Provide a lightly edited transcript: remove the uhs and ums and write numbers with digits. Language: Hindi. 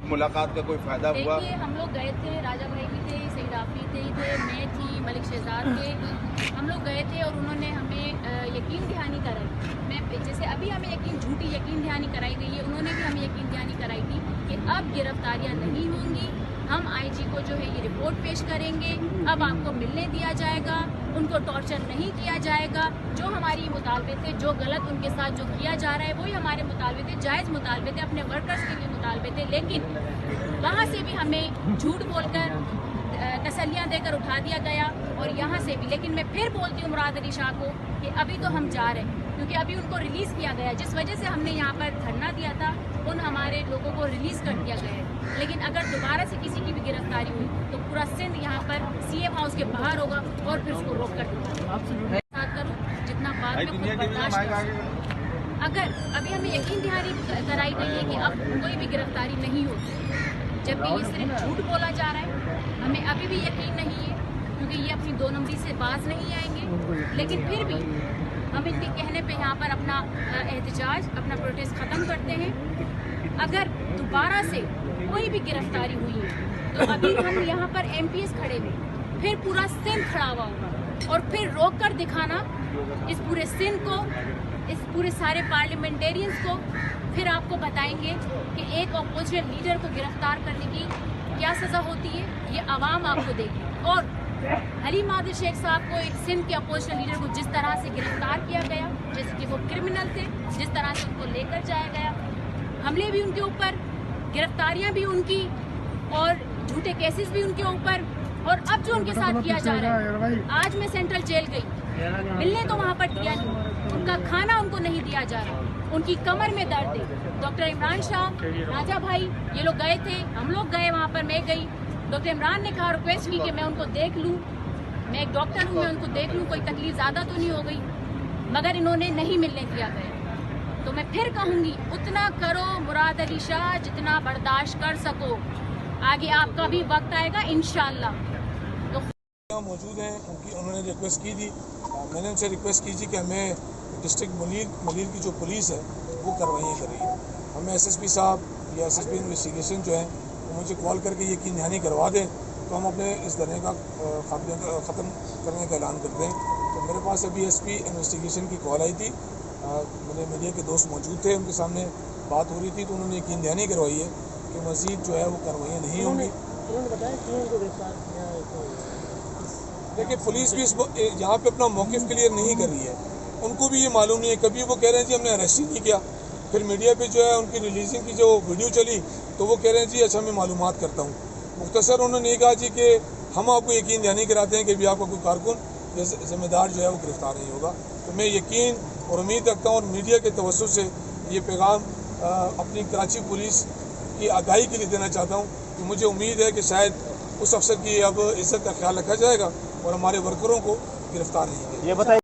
मुलाकात का कोई फायदा हुआ? देखिए, हम लोग गए थे, राजा भाई भी थे, सईद आफरी थे, मैं थी, मलिक शहजाद थे। हम लोग गए थे और उन्होंने हमें यकीन दहानी कराई। मैं जैसे अभी हमें झूठी यकीन दहानी कराई गई है, उन्होंने भी हमें यकीन दहानी कराई थी कि अब गिरफ्तारियां नहीं होंगी, हम आईजी को जो है ये रिपोर्ट पेश करेंगे, अब आपको मिलने दिया जाएगा, उनको टॉर्चर नहीं किया जाएगा। जो हमारी मुतालबे थे, जो गलत उनके साथ जो किया जा रहा है वही हमारे मुतालबे थे, जायज़ मुतालबे थे, अपने वर्कर्स के लिए मुतालबे थे। लेकिन वहाँ से भी हमें झूठ बोलकर तसल्लियाँ देकर उठा दिया गया और यहाँ से भी। लेकिन मैं फिर बोलती हूँ मुराद अली शाह को कि अभी तो हम जा रहे हैं, क्योंकि अभी उनको रिलीज़ किया गया। जिस वजह से हमने यहाँ पर धरना दिया था, उन हमारे लोगों को रिलीज़ कर दिया गया है। लेकिन अगर दोबारा से किसी की भी गिरफ्तारी हुई तो पूरा सिंध यहाँ पर सीएम हाउस के बाहर होगा और फिर उसको रोक कर दूँगा। करूँ जितना बात में खुद बर्दाश्त कर। अगर अभी हमें यकीन दहानी कराई गई है कि अब कोई भी गिरफ्तारी नहीं होगी, जबकि ये सिर्फ झूठ बोला जा रहा है, हमें अभी भी यकीन नहीं है, क्योंकि ये अपनी 2 नंबरी से बाज नहीं आएंगे। लेकिन फिर भी हम इनके कहने पे यहाँ पर अपना एहतजाज, अपना प्रोटेस्ट ख़त्म करते हैं। अगर दोबारा से कोई भी गिरफ्तारी हुई है तो अभी हम यहाँ पर एमपीएस खड़े हुए, फिर पूरा सिंध खड़ा हुआ होगा और फिर रोक कर दिखाना इस पूरे सिंध को, इस पूरे सारे पार्लियामेंटेरियंस को। फिर आपको बताएंगे कि एक अपोजिशन लीडर को गिरफ्तार करने की क्या सज़ा होती है, ये आवाम आपको देगी। और हलीम आदिल शेख साहब को, एक सिंध के अपोजिशन लीडर को जिस तरह से गिरफ्तार किया गया, जैसे कि वो क्रिमिनल थे, जिस तरह से उनको लेकर जाया गया, हमले भी उनके ऊपर, गिरफ्तारियां भी उनकी और झूठे केसेस भी उनके ऊपर। और अब जो उनके साथ किया जा रहा है, आज मैं सेंट्रल जेल गई, मिलने तो वहाँ पर दिया नहीं, उनका खाना उनको नहीं दिया जा रहा, उनकी कमर में दर्द है। डॉक्टर इमरान शाह, राजा भाई, ये लोग गए थे, हम लोग गए वहाँ पर, मैं गई। डॉक्टर इमरान ने कहा, रिक्वेस्ट की कि मैं उनको देख लूँ, मैं एक डॉक्टर हूँ, मैं उनको देख लूँ, कोई तकलीफ ज़्यादा तो नहीं हो गई, मगर इन्होंने नहीं मिलने दिया गया। तो मैं फिर कहूँगी, उतना करो मुराद अली शाह जितना बर्दाश्त कर सको, आगे आपका भी वक्त आएगा इंशाअल्लाह। तो मौजूद हैं, उन्होंने रिक्वेस्ट की थी, मैंने उनसे रिक्वेस्ट की थी कि हमें डिस्ट्रिक्ट मुनीर की जो पुलिस है वो कार्रवाइयाँ कर रही है, हमें एसएसपी साहब या एसएसपी इन्वेस्टिगेशन जो है वो मुझे कॉल करके यकीन दहानी करवा दें तो हम अपने इस धरने का ख़त्म करने का ऐलान करते हैं। तो मेरे पास अभी एसपी इन्वेस्टिगेशन की कॉल आई थी, मेरे मीडिया के दोस्त मौजूद थे, उनके सामने बात हो रही थी, तो उन्होंने यकीन दहानी करवाई है कि मज़ीद जो है वो कार्रवाइयाँ नहीं होंगी। उन्होंने बताया क्यों उनको गिरफ्तार किया। देखिए, पुलिस भी इस यहाँ पे अपना मौक़िफ़ क्लियर नहीं कर रही है, उनको भी ये मालूम नहीं है। कभी वो कह रहे हैं जी हमने अरेस्ट ही नहीं किया, फिर मीडिया पे जो है उनकी रिलीजिंग की जो वीडियो चली तो वो कह रहे हैं जी अच्छा मैं मालूमात करता हूँ। मुख्तसर उन्होंने ये कहा जी कि हम आपको यकीन दहानी कराते हैं कि भी आपका कोई कारकुन या ज़िम्मेदार जो है वो गिरफ्तार नहीं होगा। तो मैं यकीन और उम्मीद रखता हूँ और मीडिया के तवज्जुह से ये पैगाम अपनी कराची पुलिस की आगाही के लिए देना चाहता हूँ कि मुझे उम्मीद है कि शायद उस अफसर की अब इज्जत का ख्याल रखा जाएगा और हमारे वर्करों को गिरफ्तार नहीं किया।